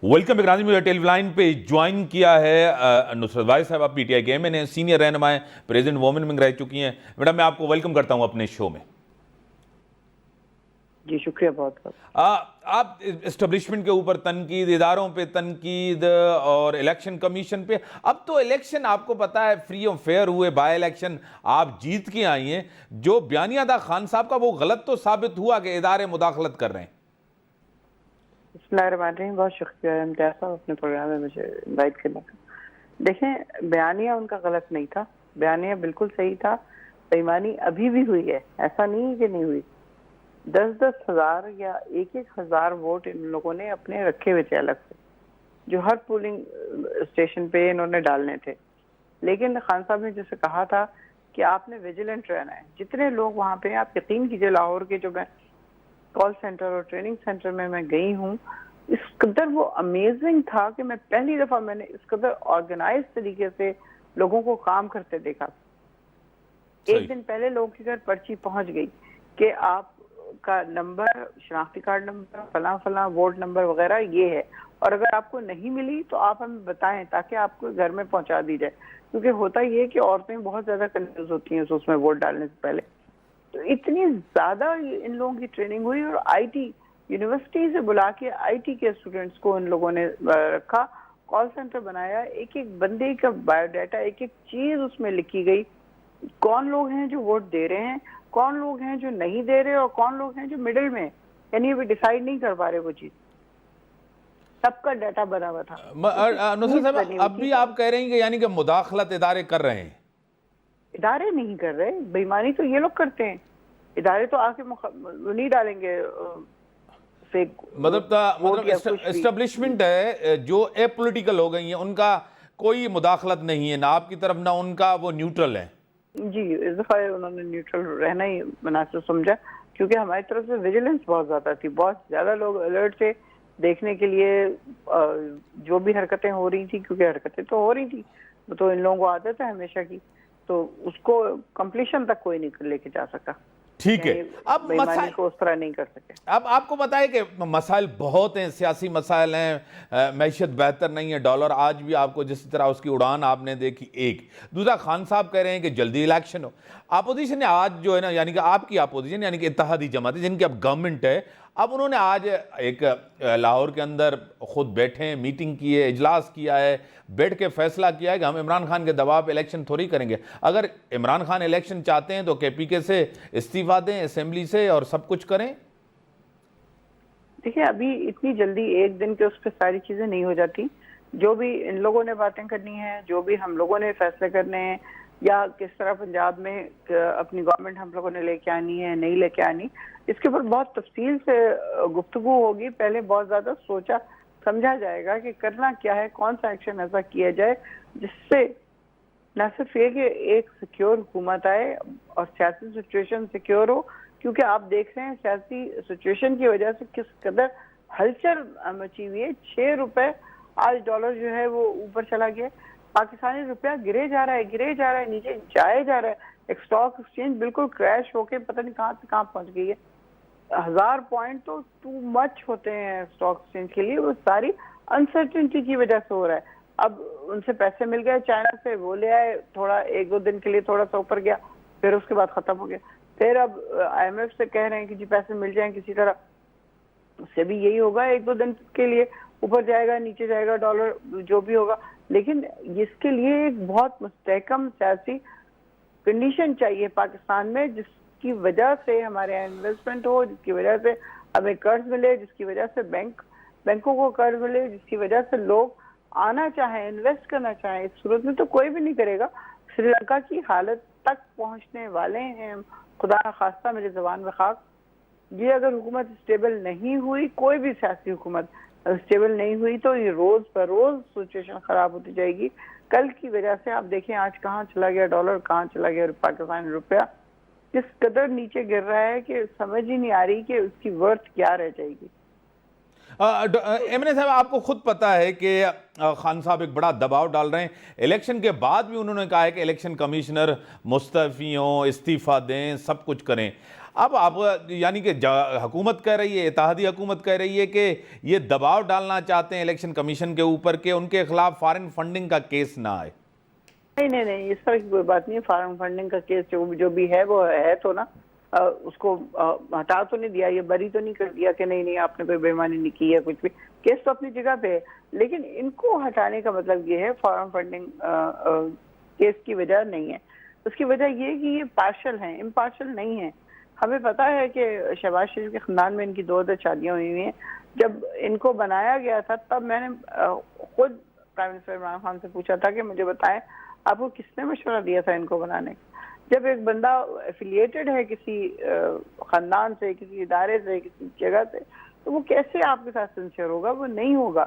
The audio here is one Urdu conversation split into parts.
ویلکم اکرام مجھے ٹیلی لائن پہ جوائن کیا ہے نصرت وائز صاحبہ پی ٹی آئی کے ایم این اے سینئر رہنما ہیں، پریزیڈنٹ وومن ونگ رہ چکی ہیں۔ میڈم میں آپ کو ویلکم کرتا ہوں اپنے شو میں۔ جی شکریہ بہت بہت۔ آپ اسٹیبلشمنٹ کے اوپر تنقید، اداروں پہ تنقید اور الیکشن کمیشن پہ، اب تو الیکشن آپ کو پتا ہے فری اور فیئر ہوئے، بائی الیکشن آپ جیت کے آئی ہیں۔ جو بیانیہ تھا خان صاحب کا وہ غلط تو ثابت ہوا کہ ادارے مداخلت کر رہے ہیں۔ بسم اللہ الرحمن الرحیم، بہت شکریہ امتیاز صاحب اپنے پروگرام میں مجھے انوائٹ کرنے کا۔ دیکھیں بیانیہ ان کا غلط نہیں تھا، بیانیہ بالکل صحیح تھا۔ بےایمانی ابھی بھی ہوئی ہے، ایسا نہیں کہ نہیں ہوئی۔ 10-10 ہزار یا 1-1 ہزار ووٹ ان لوگوں نے اپنے رکھے ہوئے تھے الگ سے، جو ہر پولنگ اسٹیشن پہ انہوں نے ڈالنے تھے۔ لیکن خان صاحب نے جیسے کہا تھا کہ آپ نے ویجیلنٹ رہنا ہے۔ جتنے لوگ وہاں پہ، آپ یقین کیجئے لاہور کے جو میں کال سینٹر اور ٹریننگ سینٹر میں گئی ہوں، اس قدر وہ امیزنگ تھا کہ میں پہلی دفعہ میں نے اس قدر آرگنائز طریقے سے لوگوں کو کام کرتے دیکھا۔ ایک دن پہلے لوگوں کے گھر پرچی پہنچ گئی کہ آپ کا نمبر، شناختی کارڈ نمبر، فلاں فلاں ووٹ نمبر وغیرہ یہ ہے، اور اگر آپ کو نہیں ملی تو آپ ہمیں بتائیں تاکہ آپ کو گھر میں پہنچا دی جائے۔ کیونکہ ہوتا یہ ہے کہ عورتیں بہت زیادہ کنفیوز ہوتی ہیں اس میں ووٹ ڈالنے سے پہلے۔ تو اتنی زیادہ ان لوگوں کی ٹریننگ ہوئی، اور آئی ٹی یونیورسٹی سے بلا کے آئی ٹی کے اسٹوڈنٹس کو ان لوگوں نے رکھا، کال سینٹر بنایا، ایک ایک بندے کا بایو ڈیٹا، ایک ایک چیز اس میں لکھی گئی، کون لوگ ہیں جو ووٹ دے رہے ہیں، کون لوگ ہیں جو نہیں دے رہے، اور کون لوگ ہیں جو مڈل میں، یعنی ابھی ڈیسائیڈ نہیں کر پا رہے وہ چیز۔ سب کا ڈیٹا بنا ہوا تھا۔ نصرت صاحب اب بھی آپ کہہ رہے ہیں کہ یعنی کہ مداخلت ادارے کر رہے ہیں؟ ادارے نہیں کر رہے، بےایمانی تو یہ لوگ کرتے ہیں۔ ادارے تو آ کے نہیں ڈالیں گے مطلب اسٹیبلشمنٹ ہے جو اے پولیٹیکل ہو گئی ہیں، ان کا کوئی مداخلت نہیں ہے، نہ آپ کی طرف نہ ان کا، وہ نیوٹرل ہے۔ جی اس دفعہ انہوں نے نیوٹرل رہنا ہی مناسب سمجھا، کیونکہ ہماری طرف سے ویجیلنس بہت زیادہ تھی، بہت زیادہ لوگ الرٹ تھے دیکھنے کے لیے جو بھی حرکتیں ہو رہی تھی، کیونکہ حرکتیں تو ہو رہی تھی، وہ تو ان لوگوں کو عادت ہے ہمیشہ کی، تو اس کو کمپلیشن تک کوئی نہیں لے کے جا سکا۔ ٹھیک ہے، اب بےایمانی کو اس طرح نہیں کر سکے۔ اب آپ کو بتائیں کہ مسائل بہت ہیں، سیاسی مسائل ہیں، معیشت بہتر نہیں ہے، ڈالر آج بھی آپ کو جس طرح اس کی اڑان آپ نے دیکھی ایک۔ دوسرا خان صاحب کہہ رہے ہیں کہ جلدی الیکشن ہو۔ اپوزیشن نے آج جو ہے نا، یعنی کہ آپ کی اپوزیشن یعنی کہ اتحادی جماعت جن کی اب گورنمنٹ ہے، اب انہوں نے آج ایک لاہور کے اندر خود بیٹھے ہیں، میٹنگ کی ہے، اجلاس کیا ہے، بیٹھ کے فیصلہ کیا ہے کہ ہم عمران خان کے دباؤ پہ الیکشن تھوڑی کریں گے۔ اگر عمران خان الیکشن چاہتے ہیں تو کے پی کے سے استعفیٰ دیں، اسمبلی سے، اور سب کچھ کریں۔ دیکھیں ابھی اتنی جلدی ایک دن کے اس پہ ساری چیزیں نہیں ہو جاتی۔ جو بھی ان لوگوں نے باتیں کرنی ہیں، جو بھی ہم لوگوں نے فیصلے کرنے ہیں، یا کس طرح پنجاب میں اپنی گورنمنٹ ہم لوگوں نے لے کے آنی ہے، نہیں لے کے آنی، اس کے اوپر بہت تفصیل سے گفتگو ہوگی۔ پہلے بہت زیادہ سوچا سمجھا جائے گا کہ کرنا کیا ہے، کون سا ایکشن ایسا کیا جائے جس سے نہ صرف یہ کہ ایک سیکیور حکومت آئے اور سیاسی سچویشن سیکیور ہو، کیونکہ آپ دیکھ رہے ہیں سیاسی سچویشن کی وجہ سے کس قدر ہلچل مچی ہوئی ہے۔ 6 روپے آج ڈالر جو ہے وہ اوپر چلا گیا، پاکستانی روپیہ گرے جا رہا ہے، نیچے جائے جا رہا ہے۔ ایک سٹاک ایکسچینج بالکل کریش ہو کے پتہ نہیں کہاں سے کہاں پہنچ گئی ہے۔ 1000 پوائنٹ تو ٹو مچ ہوتے ہیں سٹاک ایکسچینج کے لیے، وہ ساری انسرٹنٹی کی وجہ سے ہو رہا ہے۔ اب ان سے پیسے مل گئے چائنا سے، وہ لے آئے، تھوڑا 1-2 دن کے لیے تھوڑا سا اوپر گیا، پھر اس کے بعد ختم ہو گیا۔ پھر اب آئی ایم ایف سے کہہ رہے ہیں کہ جی پیسے مل جائیں کسی طرح، اس سے بھی یہی ہوگا، 1-2 دن کے لیے اوپر جائے گا نیچے جائے گا ڈالر، جو بھی ہوگا۔ لیکن اس کے لیے ایک بہت مستحکم سیاسی کنڈیشن چاہیے پاکستان میں، جس کی وجہ سے ہمارے یہاں انویسٹمنٹ ہو، جس کی وجہ سے ہمیں قرض ملے، جس کی وجہ سے بینکوں کو قرض ملے، جس کی وجہ سے لوگ آنا چاہیں، انویسٹ کرنا چاہیں۔ اس صورت میں تو کوئی بھی نہیں کرے گا۔ سری لنکا کی حالت تک پہنچنے والے ہیں، خدا نخواستہ میرے زبان میں خاک۔ یہ اگر حکومت اسٹیبل نہیں ہوئی، کوئی بھی سیاسی حکومت اسٹیبل نہیں ہوئی، تو یہ روز پر روز سچویشن خراب ہوتی جائے گی۔ کل کی وجہ سے آپ دیکھیں آج کہاں چلا گیا ڈالر، کہاں چلا گیا پاکستانی روپیہ، کس قدر نیچے گر رہا ہے کہ سمجھ ہی نہیں آ رہی کہ اس کی ورتھ کیا رہ جائے گی۔ ایم این اے صاحب آپ کو خود پتا ہے کہ خان صاحب ایک بڑا دباؤ ڈال رہے ہیں، الیکشن کے بعد بھی انہوں نے کہا ہے کہ الیکشن کمیشنر مستعفی ہوں، استعفیٰ دیں، سب کچھ کریں۔ اب آپ یعنی کہ حکومت کہہ رہی ہے، اتحادی حکومت کہہ رہی ہے کہ یہ دباؤ ڈالنا چاہتے ہیں الیکشن کمیشن کے اوپر کہ ان کے خلاف فارن فنڈنگ کا کیس نہ آئے. نہیں اس طرح کی کوئی بات نہیں. فارن فنڈنگ کا کیس جو بھی ہے وہ ہے تو نا اس کو ہٹا تو نہیں دیا, یہ بری تو نہیں کر دیا کہ نہیں آپ نے کوئی بے ایمانی نہیں کی ہے, کچھ بھی کیس تو اپنی جگہ پہ ہے. لیکن ان کو ہٹانے کا مطلب یہ ہے فارن فنڈنگ کیس کی وجہ نہیں ہے. اس کی وجہ یہ کہ یہ پارشل ہیں, امپارشل نہیں ہیں. ہمیں پتا ہے کہ شہباز شریف کے خاندان میں ان کی 2 شادیاں ہوئی ہیں. جب ان کو بنایا گیا تھا تب میں نے خود پرائم منسٹر عمران خان سے پوچھا تھا کہ مجھے بتائیں آپ کو کس نے مشورہ دیا تھا ان کو بنانے کا. جب ایک بندہ ایفیلیٹڈ ہے کسی خاندان سے, کسی ادارے سے, کسی جگہ سے, تو وہ کیسے آپ کے ساتھ سنسیئر ہوگا؟ وہ نہیں ہوگا.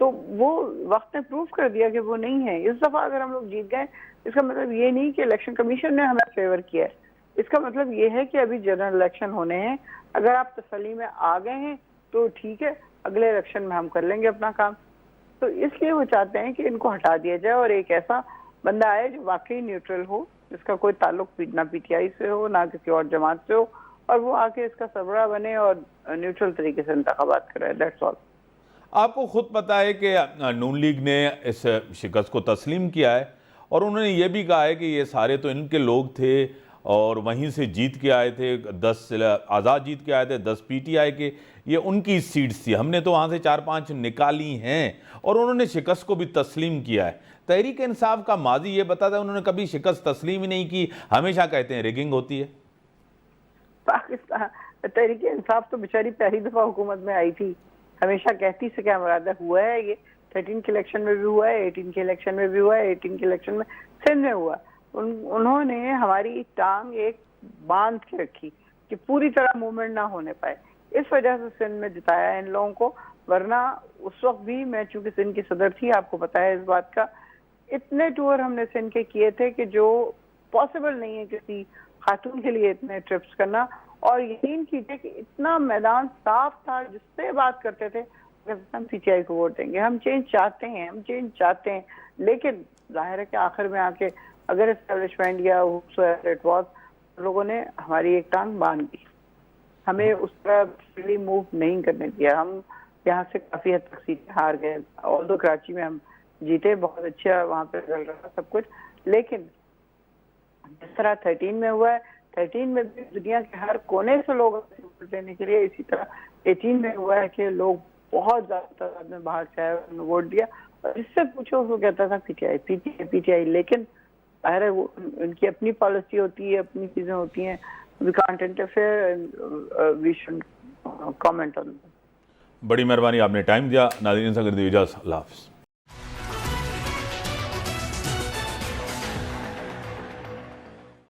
تو وہ وقت نے پروف کر دیا کہ وہ نہیں ہے. اس دفعہ اگر ہم لوگ جیت گئے اس کا مطلب یہ نہیں کہ الیکشن کمیشن نے ہمیں فیور کیا ہے. اس کا مطلب یہ ہے کہ ابھی جنرل الیکشن ہونے ہیں. اگر آپ تسلی میں آ گئے ہیں تو ٹھیک ہے, اگلے الیکشن میں ہم کر لیں گے اپنا کام. تو اس لیے وہ چاہتے ہیں کہ ان کو ہٹا دیا جائے اور ایک ایسا بندہ آئے جو واقعی نیوٹرل ہو, جس کا کوئی تعلق نہ پی ٹی آئی سے ہو نہ کسی اور جماعت سے ہو, اور وہ آ کے اس کا سربراہ بنے اور نیوٹرل طریقے سے انتخابات کرے. That's all. آپ کو خود پتا ہے کہ نون لیگ نے اس شکست کو تسلیم کیا ہے اور انہوں نے یہ بھی کہا ہے کہ یہ سارے تو ان کے لوگ تھے اور وہیں سے جیت کے آئے تھے. 10 آزاد جیت کے آئے تھے, 10 پی ٹی آئی کے, یہ ان کی سیٹس تھی. ہم نے تو وہاں سے 4-5 نکالی ہیں اور انہوں نے شکست کو بھی تسلیم کیا ہے. تحریک انصاف کا ماضی یہ بتاتا ہے انہوں نے کبھی شکست تسلیم ہی نہیں کی, ہمیشہ کہتے ہیں ریگنگ ہوتی ہے. پاکستان تحریک انصاف تو بیچاری پہلی دفعہ حکومت میں آئی تھی, ہمیشہ کہتی سے کیا مراد ہوا ہے. یہ 13 کے الیکشن میں بھی ہوا ہے, 18 کے الیکشن میں بھی ہوا ہے, 18 کے الیکشن میں سندھ میں ہوا. انہوں نے ہماری ٹانگ ایک باندھ کے رکھی کہ پوری طرح موومنٹ نہ ہونے پائے. اس وجہ سے سندھ میں جتایا ہے ان لوگوں کو. ورنہ اس وقت بھی میں چونکہ سندھ کی صدر تھی, آپ کو پتا ہے اس بات کا, اتنے ٹور ہم نے سندھ کے کیے تھے کہ جو پاسبل نہیں ہے کسی خاتون کے لیے اتنے ٹرپس کرنا. اور یقین کیجیے کہ اتنا میدان صاف تھا, جس سے بات کرتے تھے ہم پی ٹی آئی کو ووٹ دیں گے, ہم چینج چاہتے ہیں, ہم چینج چاہتے ہیں. لیکن ظاہر ہے کہ آخر میں آ کے اگر اسٹیبلشمنٹ یا لوگوں نے ہماری ایک ٹانگ باندھ دی, ہمیں اس طرح موو نہیں کرنے دیا. ہم یہاں سے کافی حد تک سیٹیں ہار گئے. آلدو کراچی میں ہم جیتے, بہت اچھا وہاں پہ چل رہا سب کچھ, لیکن جس طرح 13 میں ہوا ہے, 13 میں بھی دنیا کے ہر کونے سے لوگ ووٹ دینے کے لیے, اسی طرح 18 میں ہوا ہے کہ لوگ بہت زیادہ تعداد میں باہر سے آئے, انہوں نے ووٹ دیا. اور جس سے پوچھو وہ کہتا تھا P T I P T I P T I. لیکن ظاہر ہے وہ ان کی اپنی پالیسی ہوتی ہے, اپنی چیزیں ہوتی ہیں. We can't interfere, we should comment on. بڑی مہربانی, آپ نے ٹائم دیا. ناظرین سے کر دی اجازت. اللہ حافظ.